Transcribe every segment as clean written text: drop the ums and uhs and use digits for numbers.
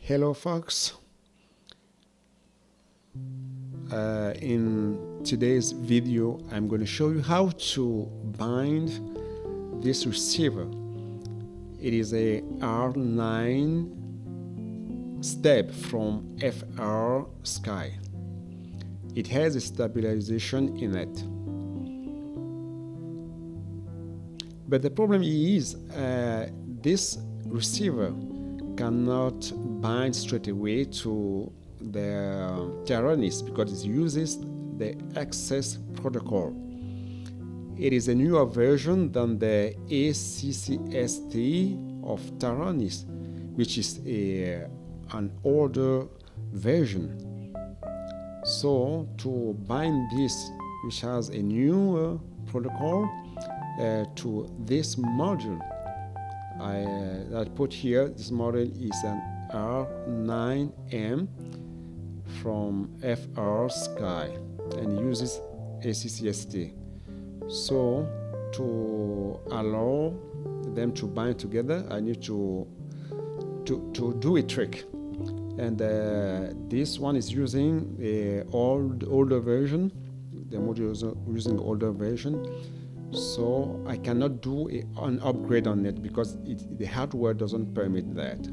Hello folks, in today's video I'm going to show you how to bind this receiver. It is a R9 step from FR Sky. It has a stabilization in it. But the problem is this receiver cannot bind straight away to the Taranis because it uses the access protocol. It is a newer version than the ACCST of Taranis, which is an older version. So to bind this, which has a newer protocol, to this module, I put here, this model is an R9M from FR Sky and uses ACCST. So to allow them to bind together, I need to do a trick. And this one is using an older version. The module is using older version. So I cannot do an upgrade on it because the hardware doesn't permit that.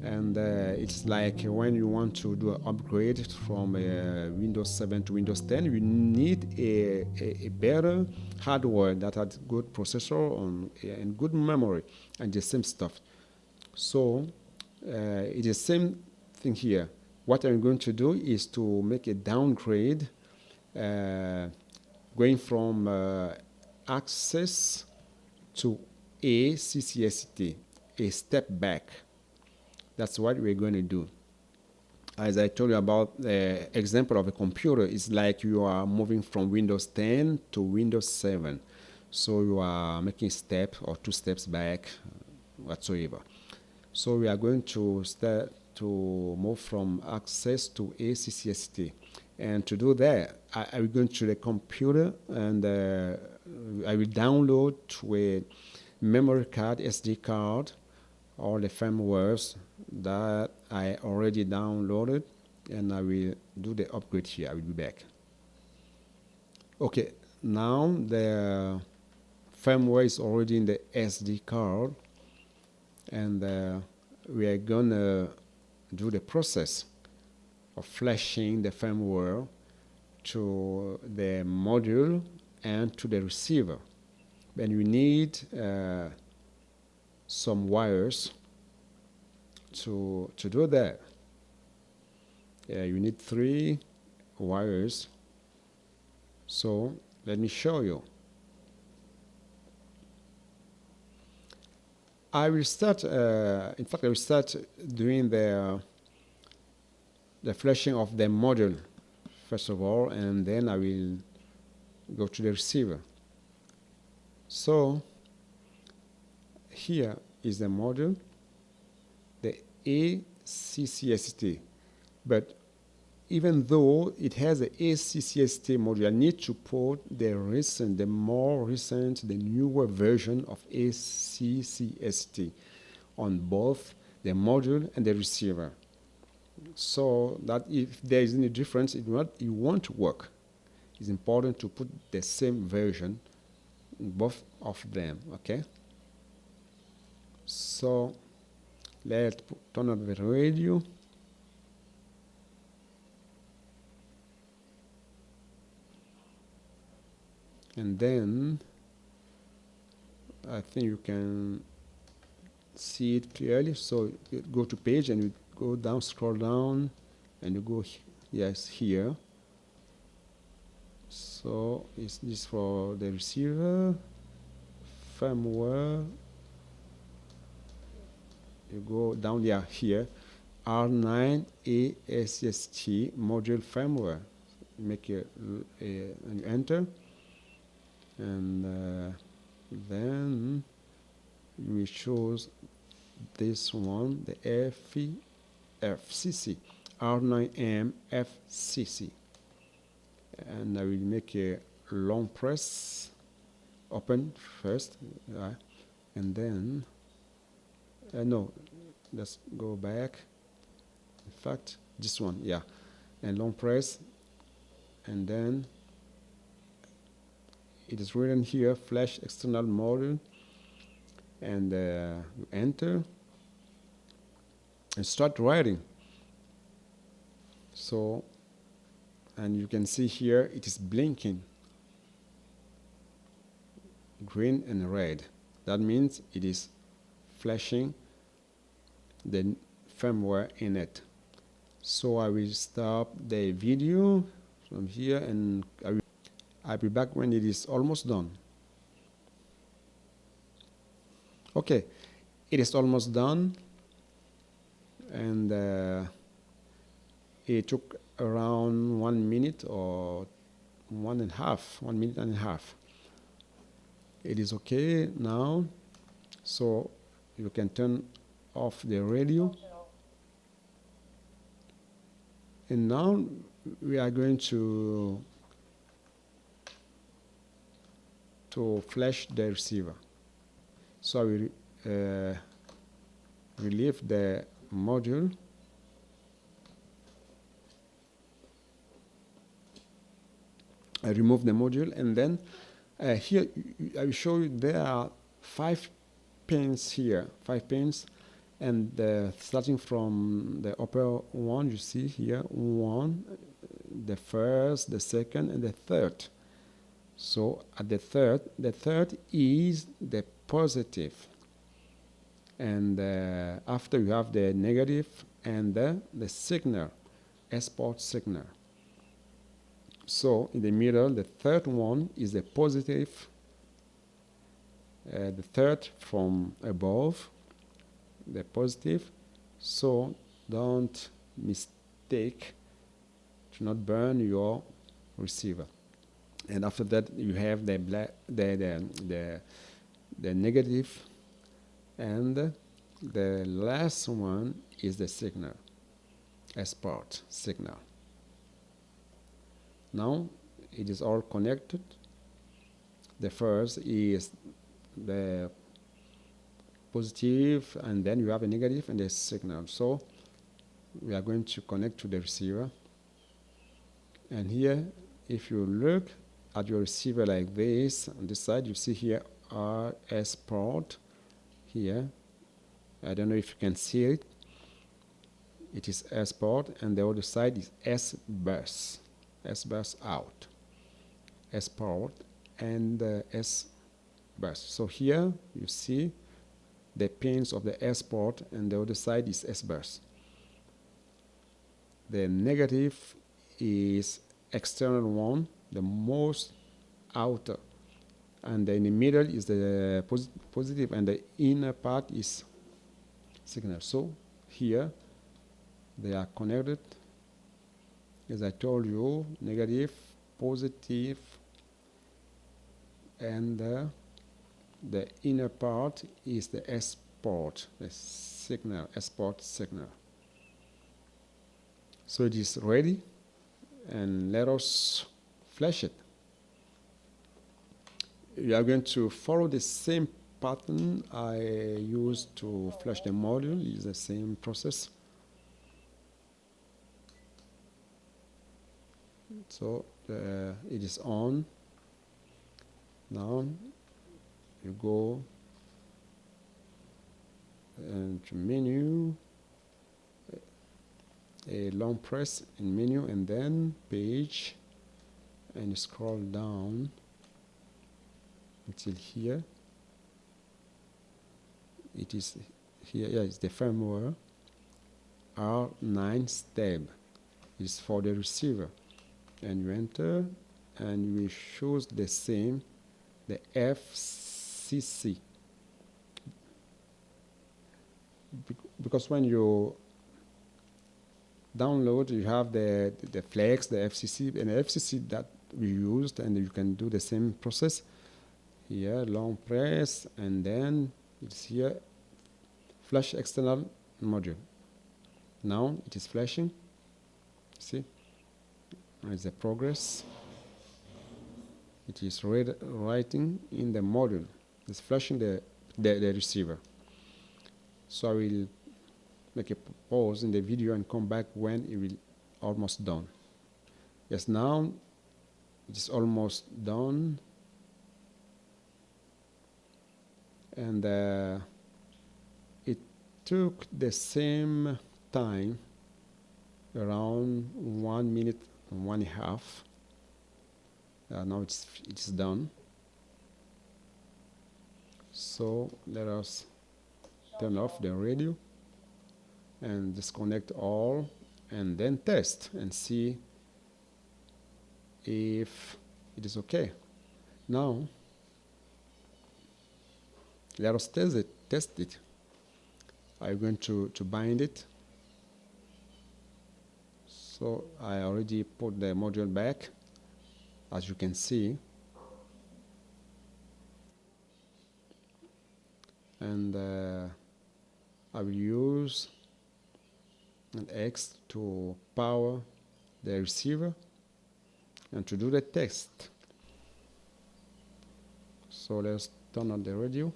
And it's like when you want to do an upgrade from Windows 7 to Windows 10, you need a better hardware that has good processor and good memory and the same stuff. So it's the same thing here. What I'm going to do is to make a downgrade going from access to ACCST, a step back. That's what we're going to do. As I told you about the example of a computer, it's like you are moving from Windows 10 to Windows 7. So you are making a step or two steps back, whatsoever. So we are going to start to move from access to ACCST. And to do that, I will go to the computer and I will download to a memory card, SD card, all the firmwares that I already downloaded, and I will do the upgrade here. I will be back. Okay, now the firmware is already in the SD card, and we are gonna do the process of flashing the firmware to the module and to the receiver. Then you need some wires to do that. You need 3 wires. So let me show you. I will start, in fact I will start doing the flashing of the module first of all, and then I will go to the receiver. So here is the module, the ACCST, but even though it has an ACCST module, I need to put the more recent, the newer version of ACCST on both the module and the receiver, so that if there is any difference, it won't work. It's important to put the same version in both of them, okay? So let's turn on the radio. And then I think you can see it clearly. So you go to page and you go down, scroll down, and you go here. So is this for the receiver firmware? You go down here, R9 ACCST module firmware. Make and you enter, and then we choose this one, the FCC, R9M FCC. And I will make a long press, open first, and then, no, let's go back. In fact, this one, yeah, and long press, and then it is written here, flash external module, and you enter and start writing. So, and you can see here it is blinking green and red. That means it is flashing the firmware in it. So I will stop the video from here, and I'll be back when it is almost done. Okay, it is almost done, and it took around 1 minute or 1 minute and a half. It is okay now, so you can turn off the radio. And now we are going to flash the receiver. So I will relieve the module. I remove the module, and then here I will show you there are 5 pins here, 5 pins, and starting from the upper one, you see here 1, the first, the second, and the third. So at the third is the positive, and after you have the negative and the signal, export signal. So in the middle, the third one is the positive, the third from above, the positive. So don't mistake to not burn your receiver. And after that, you have the negative, and the last one is the signal, export signal. Now it is all connected. The first is the positive, and then you have a negative and a signal. So we are going to connect to the receiver. And here, if you look at your receiver like this, on this side you see here RS port here. I don't know if you can see it. It is S port, and the other side is S bus. S bus out, S port, and S bus. So here you see the pins of the S port, and the other side is S bus. The negative is external one, the most outer, and in the middle is the positive, and the inner part is signal. So here they are connected. As I told you, negative, positive, and the inner part is the S port, the signal, export signal. So it is ready, and let us flash it. We are going to follow the same pattern I used to flash the module. It's the same process. So it is on. Now you go to menu, a long press in menu, and then page, and you scroll down until here. It is here, yeah, it's the firmware R9 step. It's for the receiver. And you enter, and you will choose the same, the FCC. Because when you download, you have the flex, the FCC, and the FCC that we used, and you can do the same process. Here, long press, and then it's here, flash external module. Now it is flashing. See? It's the progress. It is writing in the module. It's flashing the receiver. So I will make a pause in the video and come back when it will almost done. Yes, now it is almost done, and it took the same time, around 1 minute and 1.5. Now it's done. So let us turn off the radio and disconnect all, and then test and see if it is okay. Now let us test it. I'm going to bind it. So I already put the module back, as you can see, and I will use an X to power the receiver and to do the test. So let's turn on the radio.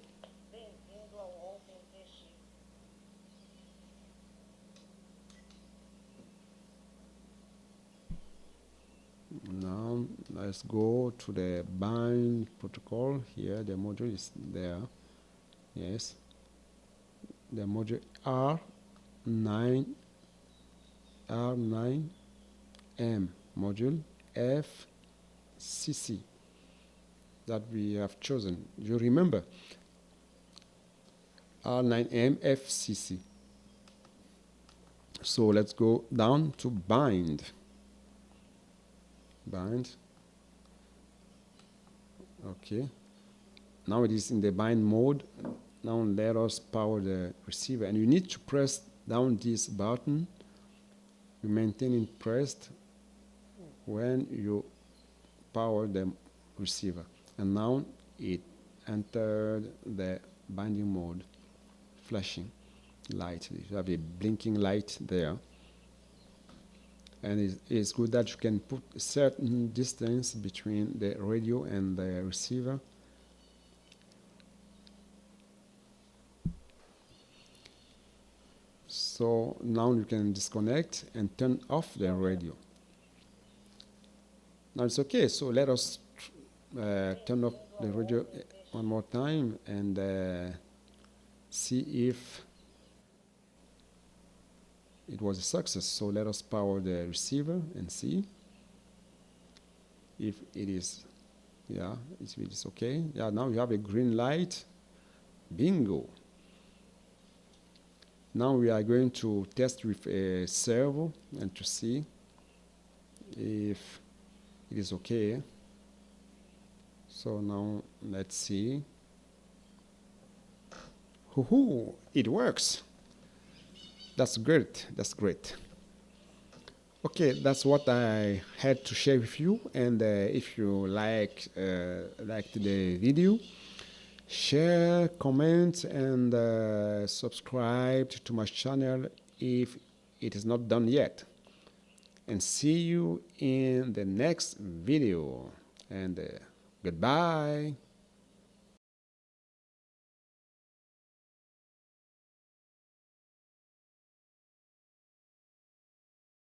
Now let's go to the bind protocol. Here the module is there. Yes, the module R9M module FCC that we have chosen. You remember R9M FCC. So let's go down to bind. Okay, now it is in the bind mode. Now let us power the receiver, and you need to press down this button. You maintain it pressed when you power the receiver, and now it entered the binding mode, flashing light. You have a blinking light there. And it's good that you can put a certain distance between the radio and the receiver. So now you can disconnect and turn off the radio. Now it's okay. So let us turn off the radio one more time and see if it was a success. So let us power the receiver and see if it is, if it is okay. Yeah, now you have a green light. Bingo. Now we are going to test with a servo and to see if it is okay. So now let's see. Hoo-hoo, it works. That's great. That's great. Okay, that's what I had to share with you. And if you liked the video, share, comment, and subscribe to my channel if it is not done yet. And see you in the next video. And goodbye.